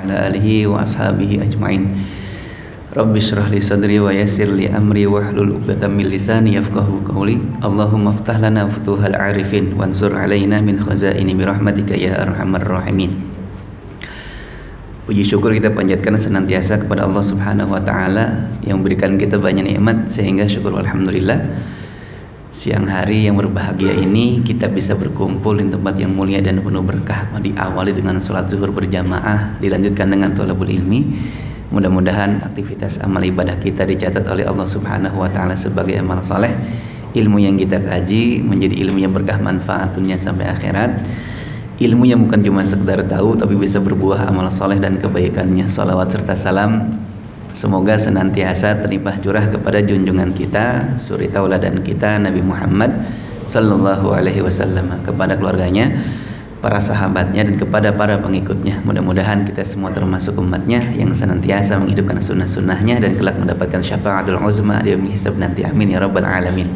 ala alihi wa ashabihi ajma'in. Rabbi shrah li sadri wa yassir li amri wahlul 'uqdatam min lisani yafqahu qawli. Allahumma iftah lana futuhal 'arifin wansur 'alaina min khazaini bi rahmatika ya arhamar rahimin. Puji syukur kita panjatkan senantiasa kepada Allah Subhanahu wa taala yang memberikan kita banyak nikmat sehingga syukur alhamdulillah. Siang hari yang berbahagia ini kita bisa berkumpul di tempat yang mulia dan penuh berkah. Diawali dengan sholat zuhur berjamaah, dilanjutkan dengan thalabul ilmi. Mudah-mudahan aktivitas amal ibadah kita dicatat oleh Allah Subhanahu wa taala sebagai amal saleh. Ilmu yang kita kaji menjadi ilmu yang berkah manfaat dunia sampai akhirat. Ilmu yang bukan cuma sekedar tahu tapi bisa berbuah amal saleh dan kebaikannya. Salawat serta salam semoga senantiasa terlimpah curah kepada junjungan kita, suri tauladan kita Nabi Muhammad sallallahu alaihi wasallam, kepada keluarganya, para sahabatnya dan kepada para pengikutnya. Mudah-mudahan kita semua termasuk umatnya yang senantiasa menghidupkan sunnah-sunnahnya dan kelak mendapatkan syafaatul uzma di yaumil hisab nanti. Amin ya rabbal alamin.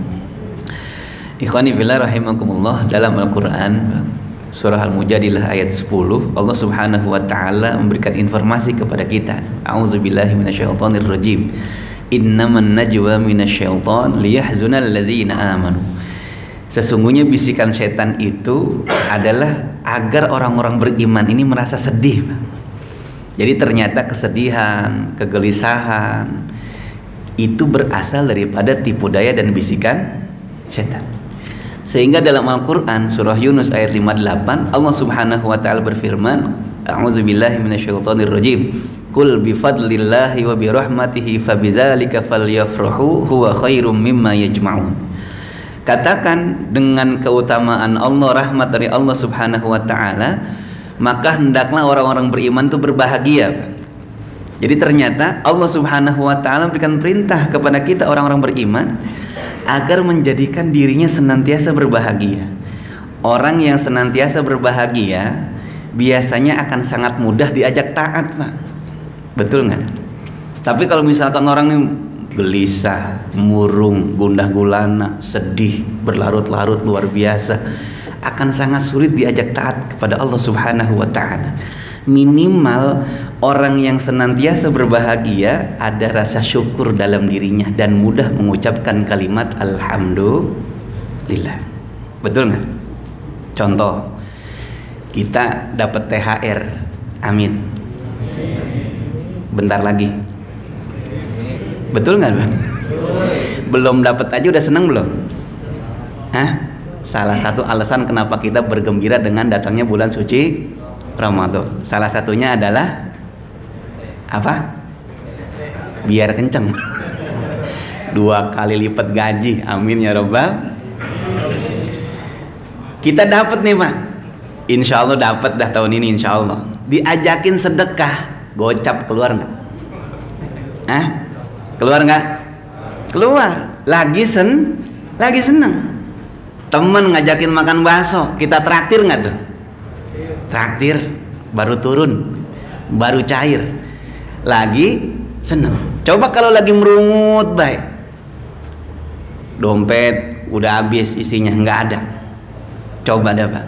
Ikhwani fillah rahimakumullah, dalam Al-Qur'an Surah Al-Mujadilah ayat 10 Allah Subhanahu wa taala memberikan informasi kepada kita. A'udzubillahi minasyaitonir rajim. Innaman najwa minasyaiton liyahzunal ladzina amanu. Sesungguhnya bisikan setan itu adalah agar orang-orang beriman ini merasa sedih. Jadi ternyata kesedihan, kegelisahan itu berasal daripada tipu daya dan bisikan setan. Sehingga dalam Al-Quran surah Yunus ayat 58 Allah Subhanahu wa ta'ala berfirman, a'udzubillahi minasyaitonir rajim, qul bifadlillahi wa birahmatihi fabidzalika falyafrahu huwa khairum mimma yajma'un. Katakan dengan keutamaan Allah, rahmat dari Allah Subhanahu wa ta'ala, maka hendaklah orang-orang beriman itu berbahagia. Jadi ternyata Allah Subhanahu wa ta'ala memberikan perintah kepada kita orang-orang beriman agar menjadikan dirinya senantiasa berbahagia. Orang yang senantiasa berbahagia biasanya akan sangat mudah diajak taat, Pak. Betul nggak? Tapi kalau misalkan orang ini gelisah, murung, gundah gulana, sedih, berlarut-larut luar biasa, akan sangat sulit diajak taat kepada Allah Subhanahu wa ta'ala. Minimal orang yang senantiasa berbahagia ada rasa syukur dalam dirinya dan mudah mengucapkan kalimat alhamdulillah. Betul nggak? Contoh, kita dapat THR, amin, bentar lagi. Betul nggak, Bang? Belum dapat aja udah senang belum? Hah? Salah satu alasan kenapa kita bergembira dengan datangnya bulan suci Ramadan, salah satunya adalah apa? Biar kenceng. 2 kali lipat gaji, amin ya robbal. Kita dapat nih, Pak. Insya Allah dapat dah tahun ini, insya Allah. Diajakin sedekah, gocap keluar nggak? Hah? Keluar nggak? Keluar. Lagi seneng. Temen ngajakin makan bakso, kita traktir nggak tuh? Traktir, baru turun, baru cair, lagi seneng. Coba kalau lagi merungut, baik, dompet udah habis isinya, nggak ada. Coba dah, Pak.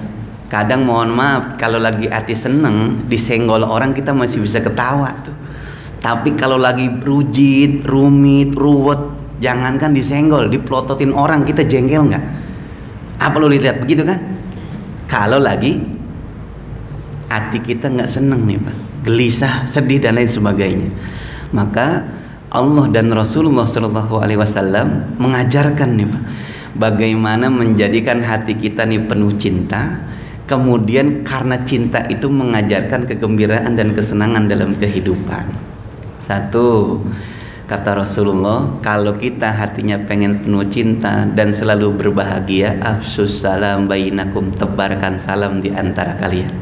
Kadang mohon maaf, kalau lagi hati seneng disenggol orang kita masih bisa ketawa tuh. Tapi kalau lagi rujit, rumit, ruwet, jangankan disenggol, diplototin orang kita jengkel nggak? Apa lu lihat begitu kan? Kalau lagi hati kita nggak seneng nih, Pak, gelisah, sedih dan lain sebagainya, maka Allah dan Rasulullah Shallallahu Alaihi Wasallam mengajarkan nih, Pak, bagaimana menjadikan hati kita nih penuh cinta. Kemudian karena cinta itu mengajarkan kegembiraan dan kesenangan dalam kehidupan. Satu, kata Rasulullah, kalau kita hatinya pengen penuh cinta dan selalu berbahagia, afsus salam bainakum, tebarkan salam di antara kalian.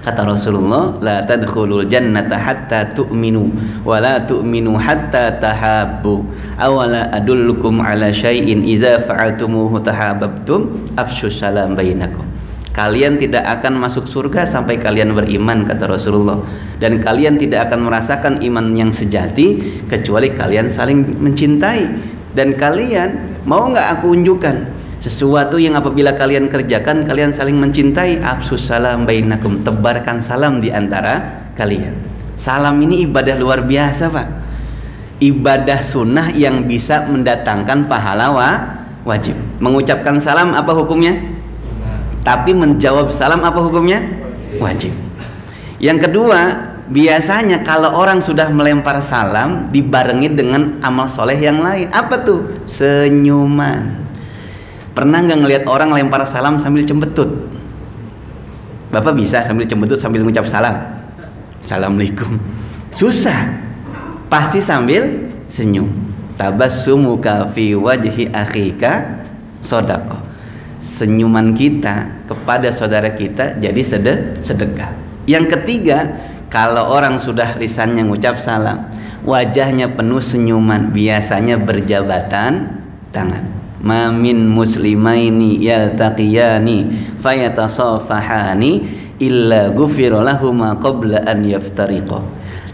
Kata Rasulullah, la tadkhulul jannata hatta tu'minu wa la tu'minu hatta tahabbu. Awala adullukum ala syai'in idza fa'altumuhu tahabbtum, afsyus salam bainakum. Kalian tidak akan masuk surga sampai kalian beriman, kata Rasulullah, dan kalian tidak akan merasakan iman yang sejati kecuali kalian saling mencintai. Dan kalian mau nggak aku unjukkan sesuatu yang apabila kalian kerjakan kalian saling mencintai? Afsus salam bainakum, tebarkan salam di antara kalian. Salam ini ibadah luar biasa, Pak. Ibadah sunnah yang bisa mendatangkan pahala wajib. Mengucapkan salam apa hukumnya? Tapi menjawab salam apa hukumnya? Wajib. Yang kedua, biasanya kalau orang sudah melempar salam dibarengi dengan amal soleh yang lain. Apa tuh? Senyuman. Pernah nggak ngelihat orang lempar salam sambil cembetut? Bapak bisa sambil cembetut sambil mengucap salam? Assalamualaikum. Susah. Pasti sambil senyum. Tabassumuka fi wajhi akhika shadaqah. Senyuman kita kepada saudara kita jadi sedekah. Yang ketiga, kalau orang sudah lisannya ngucap salam, wajahnya penuh senyuman, biasanya berjabatan tangan. Ma min muslimaini yaltaqiyani fayatasafahani illa ghufira lahuma qabla an yaftariqa.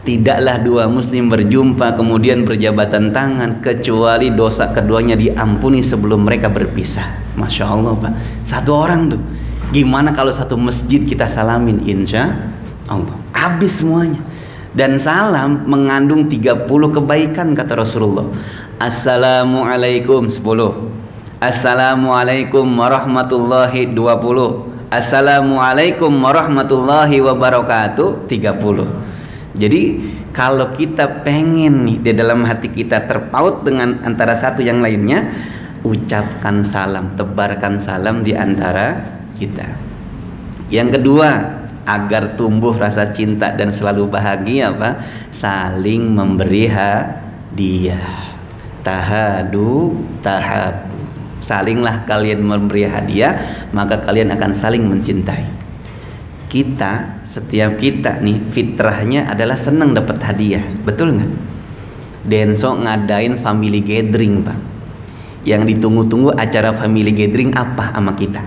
Tidaklah dua muslim berjumpa kemudian berjabatan tangan kecuali dosa keduanya diampuni sebelum mereka berpisah. Masya Allah, Pak. Satu orang tuh. Gimana kalau satu masjid kita salamin? Insya Allah habis semuanya. Dan salam mengandung 30 kebaikan kata Rasulullah. Assalamualaikum 10, Assalamualaikum warahmatullahi 20, Assalamualaikum warahmatullahi wabarakatuh 30. Jadi kalau kita pengen nih di dalam hati kita terpaut dengan antara satu yang lainnya, ucapkan salam, tebarkan salam di antara kita. Yang kedua, agar tumbuh rasa cinta dan selalu bahagia, Pak, saling memberi hadiah. Tahadu tahabu. Salinglah kalian memberi hadiah, maka kalian akan saling mencintai. Setiap kita nih fitrahnya adalah senang dapat hadiah, betul nggak? Denso ngadain family gathering, Pak. Yang ditunggu-tunggu acara family gathering apa sama kita?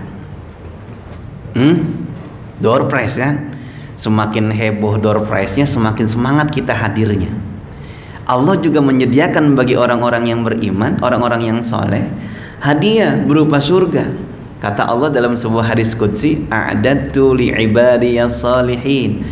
Door prize kan? Semakin heboh door prize-nya, semakin semangat kita hadirnya. Allah juga menyediakan bagi orang-orang yang beriman, orang-orang yang soleh, hadiah berupa surga. Kata Allah dalam sebuah hadis qudsi, a'dadtu li'ibadiyas salihin.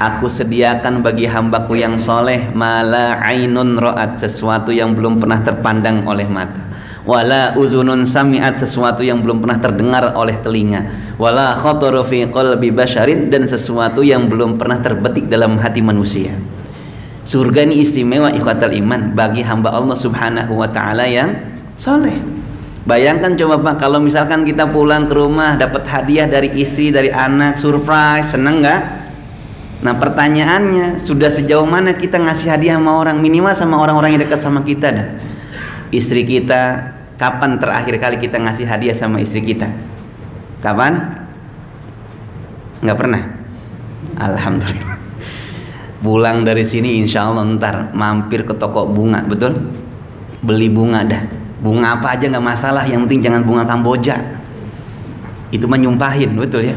Aku sediakan bagi hambaku yang soleh mala ainun ra'at, sesuatu yang belum pernah terpandang oleh mata, wala uzunun sami'at, sesuatu yang belum pernah terdengar oleh telinga, wala khatara fi qalbi basyarin, dan sesuatu yang belum pernah terbetik dalam hati manusia. Surga ini istimewa ikhwatal iman bagi hamba Allah subhanahu wa ta'ala yang soleh. Bayangkan coba, Pak, kalau misalkan kita pulang ke rumah dapat hadiah dari istri, dari anak, surprise, seneng nggak? Nah pertanyaannya, sudah sejauh mana kita ngasih hadiah sama orang? Minimal sama orang-orang yang dekat sama kita dah. Istri kita, kapan terakhir kali kita ngasih hadiah sama istri kita? Kapan? Nggak pernah. Alhamdulillah. Pulang dari sini insya Allah ntar mampir ke toko bunga, betul? Beli bunga dah. Bunga apa aja nggak masalah, yang penting jangan bunga Kamboja. Itu mah nyumpahin, betul ya?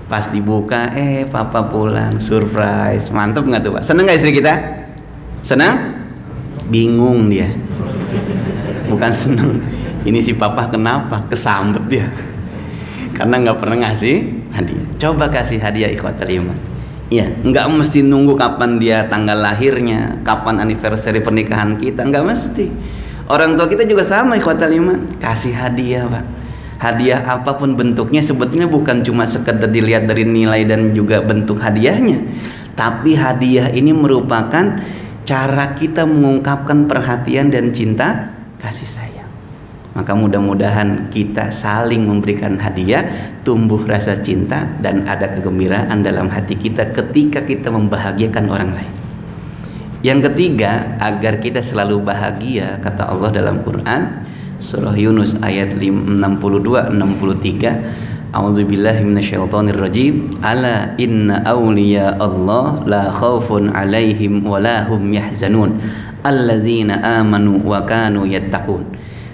Pas dibuka, papa pulang, surprise, mantep nggak tuh, Pak? Seneng nggak istri kita? Seneng? Bingung dia. Bukan seneng. Ini si papa kenapa? Kesambet dia. Karena nggak pernah ngasih hadiah. Coba kasih hadiah ikhwatal iman. Iya, nggak mesti nunggu kapan dia tanggal lahirnya, kapan anniversary pernikahan kita, nggak mesti. Orang tua kita juga sama ikhwatal iman, kasih hadiah, Pak. Hadiah apapun bentuknya sebetulnya bukan cuma sekedar dilihat dari nilai dan juga bentuk hadiahnya, tapi hadiah ini merupakan cara kita mengungkapkan perhatian dan cinta kasih sayang. Maka mudah-mudahan kita saling memberikan hadiah, tumbuh rasa cinta dan ada kegembiraan dalam hati kita ketika kita membahagiakan orang lain. Yang ketiga, agar kita selalu bahagia, kata Allah dalam Quran surah Yunus ayat 62-63, A'udzubillahi minasyaitonirrajim, ala inna awliya Allah la khaufun alaihim wa la hum yahzanun allazina amanu wa kanu yattaqun.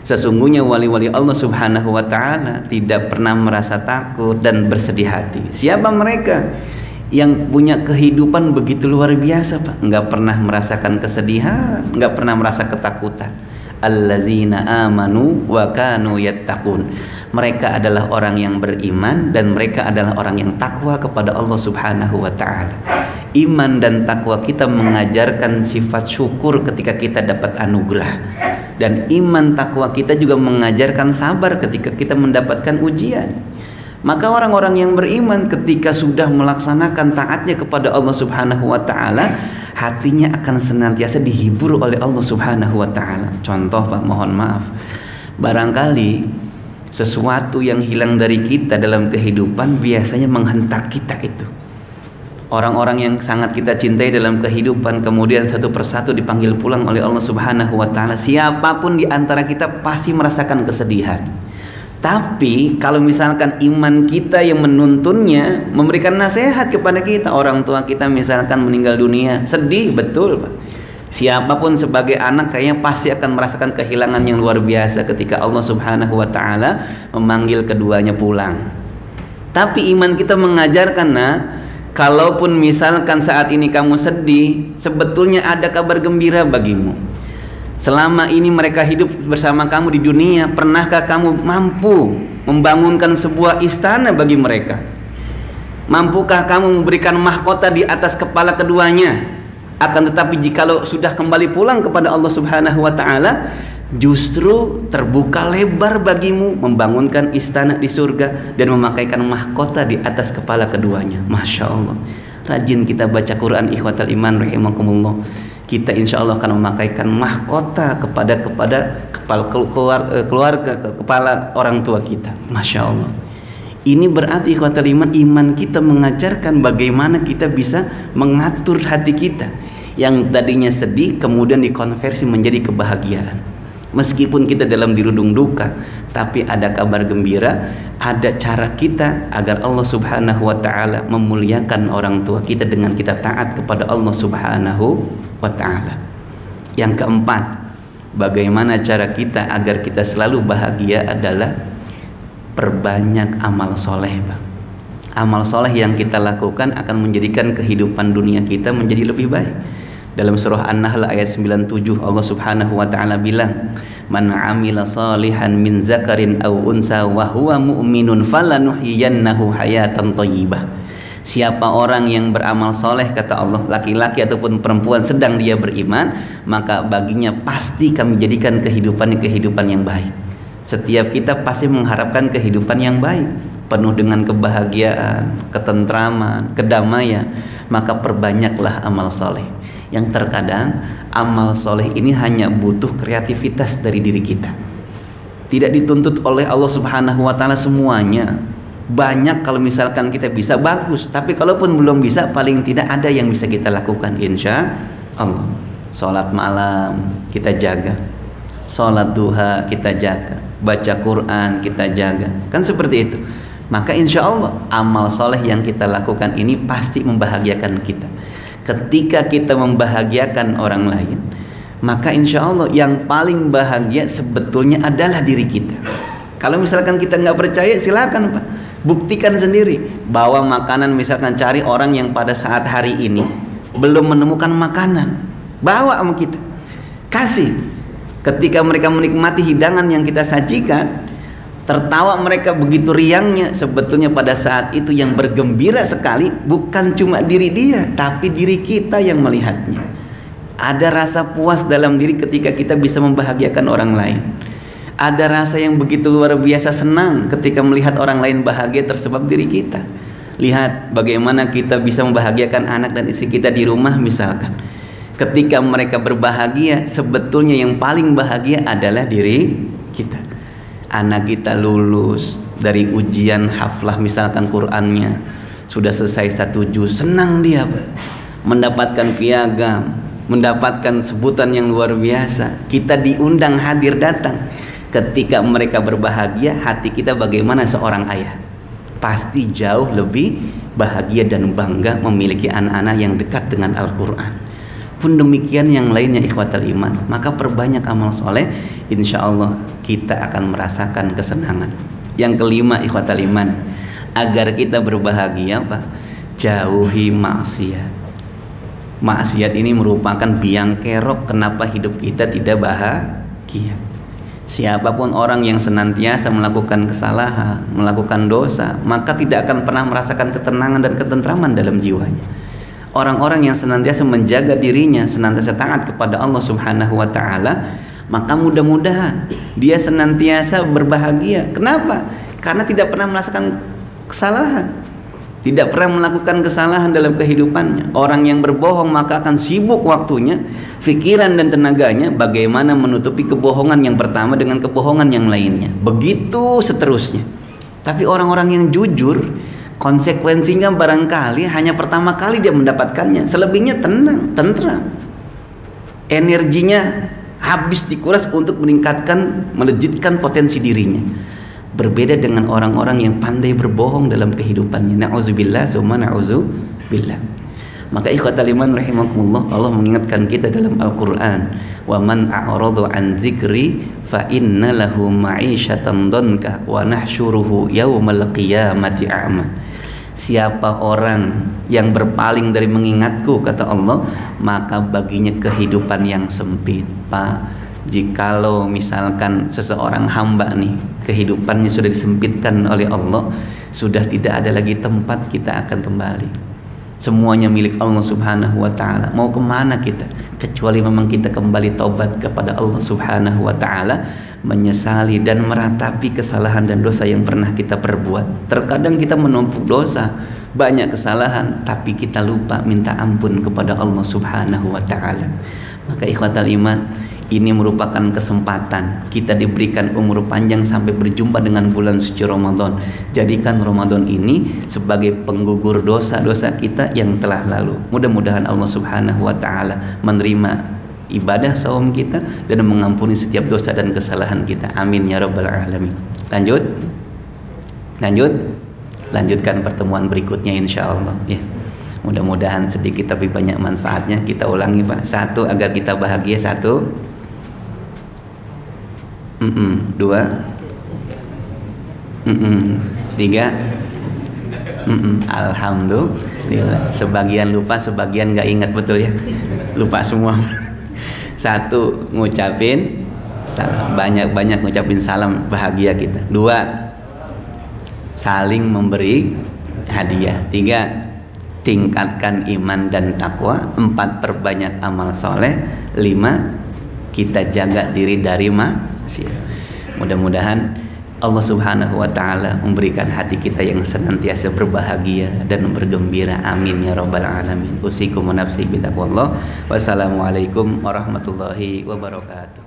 Sesungguhnya wali-wali Allah subhanahu wa ta'ala tidak pernah merasa takut dan bersedih hati. Siapa mereka? Yang punya kehidupan begitu luar biasa, Pak. Nggak pernah merasakan kesedihan, nggak pernah merasa ketakutan. Allazina amanu wa kanu yattaqun. Mereka adalah orang yang beriman dan mereka adalah orang yang takwa kepada Allah subhanahu wa ta'ala. Iman dan takwa kita mengajarkan sifat syukur ketika kita dapat anugerah. Dan iman takwa kita juga mengajarkan sabar ketika kita mendapatkan ujian. Maka orang-orang yang beriman ketika sudah melaksanakan taatnya kepada Allah Subhanahu wa taala, hatinya akan senantiasa dihibur oleh Allah Subhanahu wa taala. Contoh Pak, mohon maaf. Barangkali sesuatu yang hilang dari kita dalam kehidupan biasanya menghentak kita itu. Orang-orang yang sangat kita cintai dalam kehidupan kemudian satu persatu dipanggil pulang oleh Allah Subhanahu wa taala. Siapapun di antara kita pasti merasakan kesedihan. Tapi kalau misalkan iman kita yang menuntunnya memberikan nasihat kepada kita, orang tua kita misalkan meninggal dunia, sedih betul Pak. Siapapun sebagai anak kayaknya pasti akan merasakan kehilangan yang luar biasa ketika Allah Subhanahu wa taala memanggil keduanya pulang. Tapi iman kita mengajarkan, kalaupun misalkan saat ini kamu sedih, sebetulnya ada kabar gembira bagimu. Selama ini mereka hidup bersama kamu di dunia, pernahkah kamu mampu membangunkan sebuah istana bagi mereka? Mampukah kamu memberikan mahkota di atas kepala keduanya? Akan tetapi jikalau sudah kembali pulang kepada Allah Subhanahu wa taala, justru terbuka lebar bagimu membangunkan istana di surga dan memakaikan mahkota di atas kepala keduanya. Masya Allah. Rajin kita baca Quran ikhwatal iman rahimakumullah. Kita insya Allah akan memakaikan mahkota kepada keluarga, kepala orang tua kita. Masya Allah. Ini berarti ikhwatal iman kita mengajarkan bagaimana kita bisa mengatur hati kita yang tadinya sedih kemudian dikonversi menjadi kebahagiaan. Meskipun kita dalam dirundung duka, tapi ada kabar gembira, ada cara kita agar Allah Subhanahu wa taala memuliakan orang tua kita dengan kita taat kepada Allah Subhanahu wa taala. Yang keempat, bagaimana cara kita agar kita selalu bahagia adalah perbanyak amal soleh, Bang. Amal soleh yang kita lakukan akan menjadikan kehidupan dunia kita menjadi lebih baik. Dalam surah An-Nahl ayat 97 Allah Subhanahu wa taala bilang, "Man 'amila salihan min zakarin aw unsa wa huwa mu'minun falanuhyiyannahu hayatan thayyibah." Siapa orang yang beramal soleh, kata Allah, laki-laki ataupun perempuan sedang dia beriman, maka baginya pasti kami jadikan kehidupan yang baik. Setiap kita pasti mengharapkan kehidupan yang baik, penuh dengan kebahagiaan, ketentraman, kedamaian. Maka perbanyaklah amal soleh. Yang terkadang amal soleh ini hanya butuh kreativitas dari diri kita. Tidak dituntut oleh Allah Subhanahu wa taala semuanya. Banyak kalau misalkan kita bisa, bagus. Tapi kalaupun belum bisa, paling tidak ada yang bisa kita lakukan, insya Allah. Sholat malam kita jaga, sholat duha kita jaga, baca Quran kita jaga, kan seperti itu. Maka insya Allah amal soleh yang kita lakukan ini pasti membahagiakan kita. Ketika kita membahagiakan orang lain, maka insya Allah yang paling bahagia sebetulnya adalah diri kita. Kalau misalkan kita nggak percaya, silakan Pak, buktikan sendiri. Bawa makanan, misalkan cari orang yang pada saat hari ini belum menemukan makanan, bawa sama kita, kasih. Ketika mereka menikmati hidangan yang kita sajikan, tertawa mereka begitu riangnya, sebetulnya pada saat itu yang bergembira sekali bukan cuma diri dia, tapi diri kita yang melihatnya. Ada rasa puas dalam diri ketika kita bisa membahagiakan orang lain. Ada rasa yang begitu luar biasa senang ketika melihat orang lain bahagia tersebab diri kita. Lihat bagaimana kita bisa membahagiakan anak dan istri kita di rumah misalkan. Ketika mereka berbahagia, sebetulnya yang paling bahagia adalah diri kita. Anak kita lulus dari ujian haflah misalkan Qur'annya, sudah selesai 1 juz, senang dia mendapatkan piagam, mendapatkan sebutan yang luar biasa. Kita diundang hadir datang. Ketika mereka berbahagia, hati kita bagaimana seorang ayah? Pasti jauh lebih bahagia dan bangga memiliki anak-anak yang dekat dengan Al-Quran. Pun demikian yang lainnya ikhwatal iman. Maka perbanyak amal soleh, insya Allah kita akan merasakan kesenangan. Yang kelima ikhwatal iman, agar kita berbahagia Pak, jauhi maksiat. Maksiat ini merupakan biang kerok kenapa hidup kita tidak bahagia. Siapapun orang yang senantiasa melakukan kesalahan, melakukan dosa, maka tidak akan pernah merasakan ketenangan dan ketentraman dalam jiwanya. orang-orang yang senantiasa menjaga dirinya, senantiasa taat kepada Allah Subhanahu wa taala, maka mudah-mudahan dia senantiasa berbahagia. Kenapa? Karena tidak pernah merasakan kesalahan, tidak pernah melakukan kesalahan dalam kehidupannya. Orang yang berbohong maka akan sibuk waktunya, pikiran dan tenaganya bagaimana menutupi kebohongan yang pertama dengan kebohongan yang lainnya. Begitu seterusnya. Tapi orang-orang yang jujur, konsekuensinya barangkali hanya pertama kali dia mendapatkannya, selebihnya tenang, tentram. Energinya habis dikuras untuk meningkatkan, melejitkan potensi dirinya. Berbeda dengan orang-orang yang pandai berbohong dalam kehidupannya. Na'udzubillah, summa na'udzubillah. Maka ikhwatal iman rahimakumullah, Allah mengingatkan kita dalam Al-Quran, wa man a'radu an zikri fa inna lahu ma'isyatan dhanka wa nahsyuruhu yaumal qiyamati a'ma. Siapa orang yang berpaling dari mengingatku, kata Allah, maka baginya kehidupan yang sempit. Pak, jikalau misalkan seseorang hamba nih, kehidupannya sudah disempitkan oleh Allah, sudah tidak ada lagi tempat kita akan kembali. Semuanya milik Allah Subhanahu wa ta'ala. Mau kemana kita? Kecuali memang kita kembali taubat kepada Allah Subhanahu wa ta'ala, menyesali dan meratapi kesalahan dan dosa yang pernah kita perbuat. Terkadang kita menumpuk dosa, banyak kesalahan, tapi kita lupa minta ampun kepada Allah Subhanahu wa ta'ala. Maka ikhwatal iman, ini merupakan kesempatan kita diberikan umur panjang sampai berjumpa dengan bulan suci Ramadan. Jadikan Ramadan ini sebagai penggugur dosa-dosa kita yang telah lalu. Mudah-mudahan Allah Subhanahu wa ta'ala menerima ibadah saum kita dan mengampuni setiap dosa dan kesalahan kita. Amin ya rabbal alamin. Lanjutkan pertemuan berikutnya insyaallah ya. Mudah-mudahan sedikit tapi banyak manfaatnya. Kita ulangi Pak. 1, agar kita bahagia. 1, 2, 3, alhamdulillah. Sebagian lupa, sebagian nggak ingat, betul ya, lupa semua. 1, ngucapin salam, banyak-banyak ngucapin salam, bahagia kita. 2, saling memberi hadiah. 3, tingkatkan iman dan takwa. 4, perbanyak amal soleh. 5, kita jaga diri dari maksiat. Mudah-mudahan Allah Subhanahu wa ta'ala memberikan hati kita yang senantiasa berbahagia dan bergembira. Amin ya rabbal alamin. Usikum wa nafsi bitaqwallah. Wassalamualaikum warahmatullahi wabarakatuh.